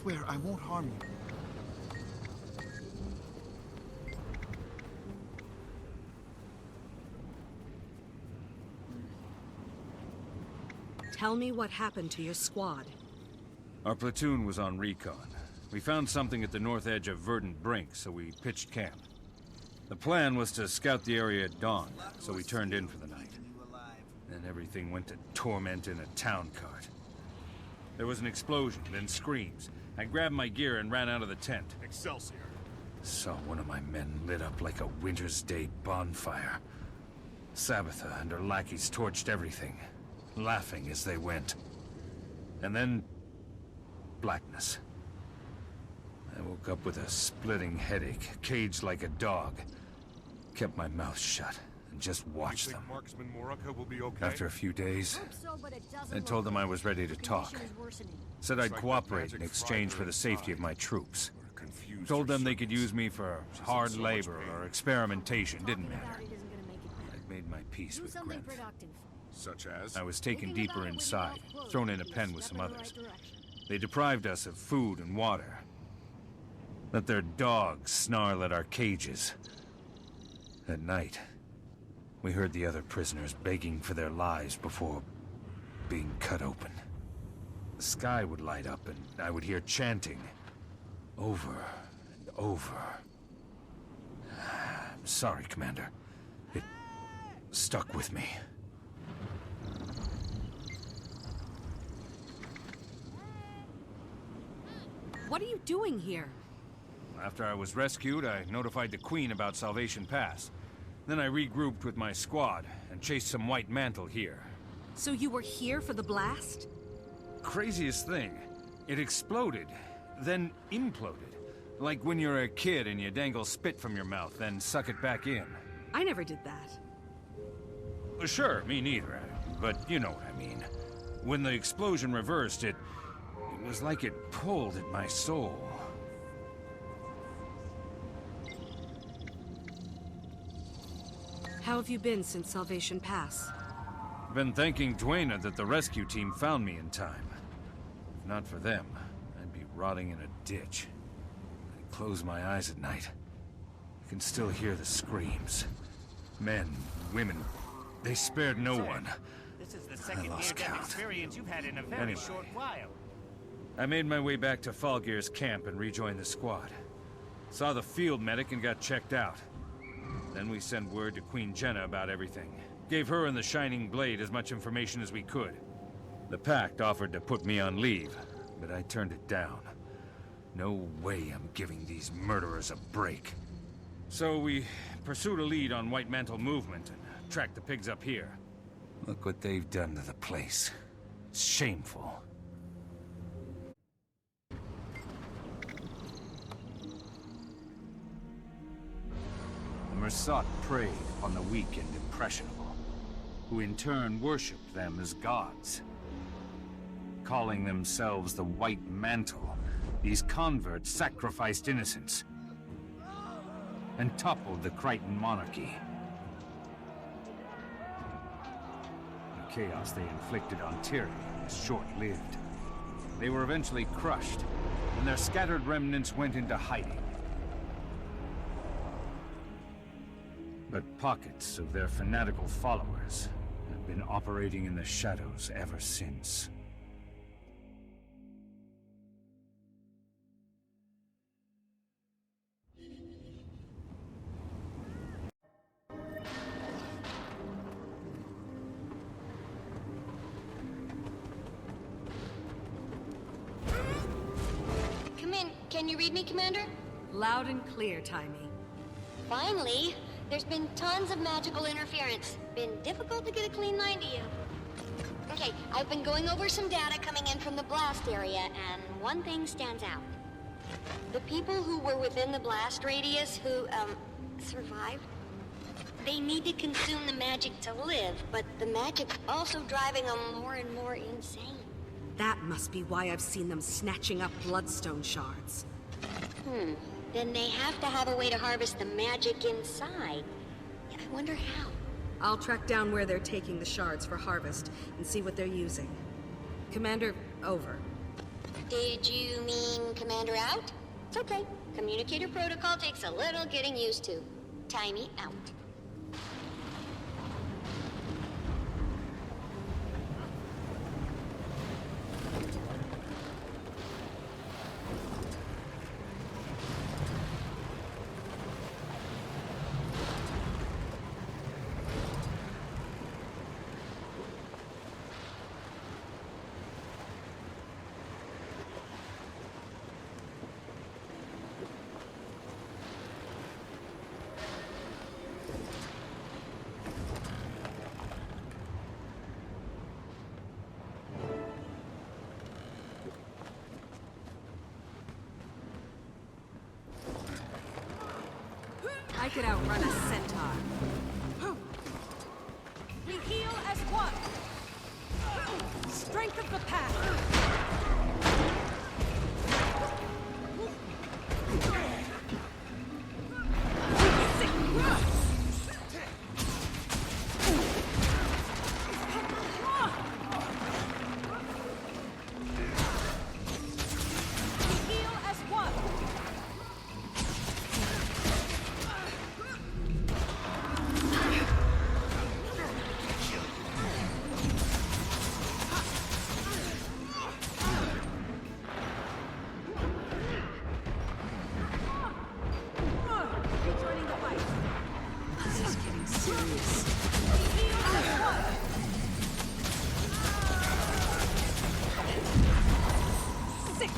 swear I won't harm you. Tell me what happened to your squad. Our platoon was on recon. We found something at the north edge of Verdant Brink, so we pitched camp. The plan was to scout the area at dawn, so we turned in for the night. Then everything went to torment in a town cart. There was an explosion, then screams. I grabbed my gear and ran out of the tent. Excelsior. Saw one of my men lit up like a winter's day bonfire. Sabbatha and her lackeys torched everything, laughing as they went. And then... blackness. I woke up with a splitting headache, caged like a dog. Kept my mouth shut and just watched them. Marksman Morica will be okay? After a few days, I told them I was ready to talk. Said I'd cooperate in exchange for the safety of my troops. Told them they could use me for hard labor or experimentation, didn't matter. I'd made my peace with Glint. Such as? I was taken deeper inside, thrown in a pen with some others. They deprived us of food and water. Let their dogs snarl at our cages. At night, we heard the other prisoners begging for their lives before being cut open. The sky would light up and I would hear chanting over and over. I'm sorry, Commander. It stuck with me. What are you doing here? After I was rescued, I notified the Queen about Salvation Pass. Then I regrouped with my squad and chased some white mantle here. So you were here for the blast? Craziest thing. It exploded, then imploded. Like when you're a kid and you dangle spit from your mouth, then suck it back in. I never did that. Sure, me neither. But you know what I mean. When the explosion reversed, it was like it pulled at my soul. How have you been since Salvation Pass? Been thanking Dwayna that the rescue team found me in time. If not for them, I'd be rotting in a ditch. I close my eyes at night. I can still hear the screams. Men, women, they spared no one. This is the second lost near-death count. experience you've had in a very Anyway. short while. I made my way back to Falgear's camp and rejoined the squad. Saw the field medic and got checked out. Then we sent word to Queen Jenna about everything. Gave her and the Shining Blade as much information as we could. The Pact offered to put me on leave, but I turned it down. No way I'm giving these murderers a break. So we pursued a lead on White Mantle movement and tracked the pigs up here. Look what they've done to the place. It's shameful. The Mersat preyed upon the weak and impressionable, who in turn worshipped them as gods. Calling themselves the White Mantle, these converts sacrificed innocents and toppled the Crichton monarchy. The chaos they inflicted on Tyria was short-lived. They were eventually crushed, and their scattered remnants went into hiding. But pockets of their fanatical followers have been operating in the shadows ever since. Come in. Can you read me, Commander? Loud and clear, Timey. Finally! There's been tons of magical interference. Been difficult to get a clean line to you. Okay, I've been going over some data coming in from the blast area, and one thing stands out. The people who were within the blast radius who, survived, they need to consume the magic to live, but the magic's also driving them more and more insane. That must be why I've seen them snatching up bloodstone shards. Then they have to have a way to harvest the magic inside. I wonder how. I'll track down where they're taking the shards for harvest and see what they're using. Commander, over. Did you mean Commander out? It's okay. Communicator protocol takes a little getting used to. Timey out. I could outrun a centaur. We heal as one. Strength of the pack. We heal as one. Rejoining the fight. This is getting serious. We heal as one. Sick.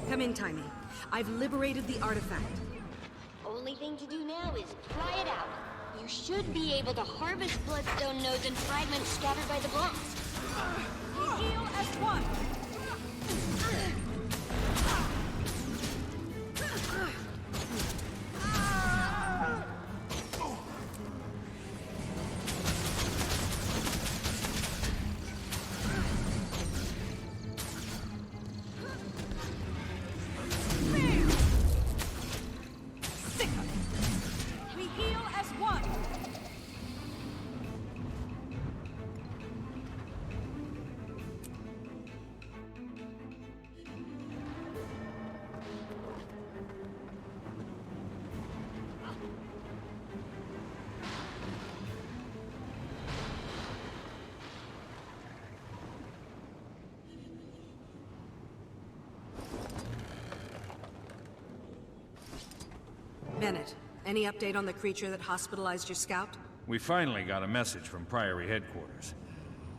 Come in, Timey. I've liberated the artifact. Only thing to do now is try it out. You should be able to harvest bloodstone nodes and fragments scattered by the blast. We heal as one. We heal as one. Bennett, any update on the creature that hospitalized your scout? We finally got a message from Priory headquarters.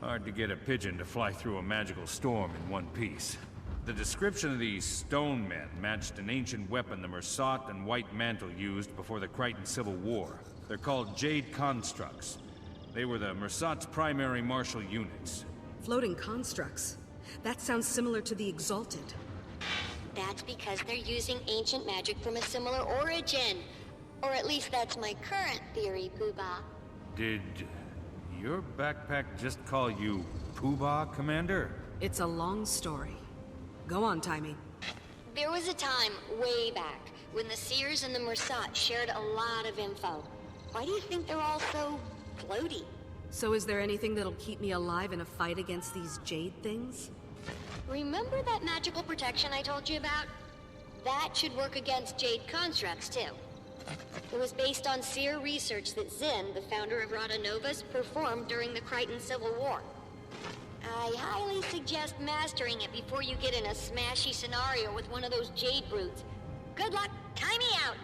Hard to get a pigeon to fly through a magical storm in one piece. The description of these stone men matched an ancient weapon the Mersat and White Mantle used before the Crichton Civil War. They're called Jade Constructs. They were the Mersat's primary martial units. Floating constructs. That sounds similar to the Exalted. That's because they're using ancient magic from a similar origin. Or at least that's my current theory, Poobah. Did your backpack just call you Poobah, Commander? It's a long story. Go on, Timey. There was a time, way back, when the Seers and the Mersat shared a lot of info. Why do you think they're all so floaty? So is there anything that'll keep me alive in a fight against these jade things? Remember that magical protection I told you about? That should work against Jade constructs, too. It was based on Seer research that Zinn, the founder of Rada Novus, performed during the Crichton Civil War. I highly suggest mastering it before you get in a smashy scenario with one of those Jade brutes. Good luck, time me out!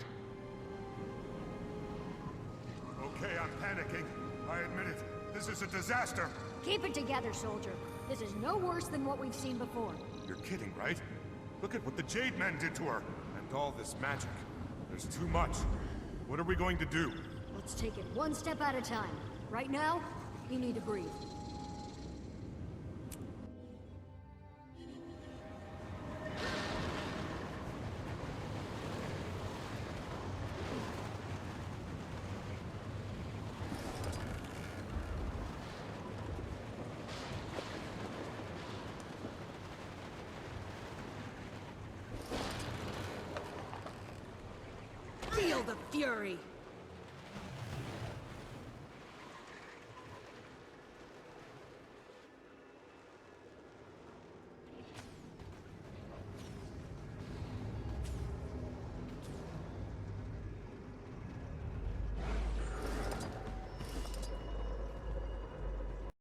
Okay, I'm panicking. I admit it. This is a disaster. Keep it together, soldier. This is no worse than what we've seen before. You're kidding, right? Look at what the Jade Men did to her. And all this magic. There's too much. What are we going to do? Let's take it one step at a time. Right now, you need to breathe. Feel the fury!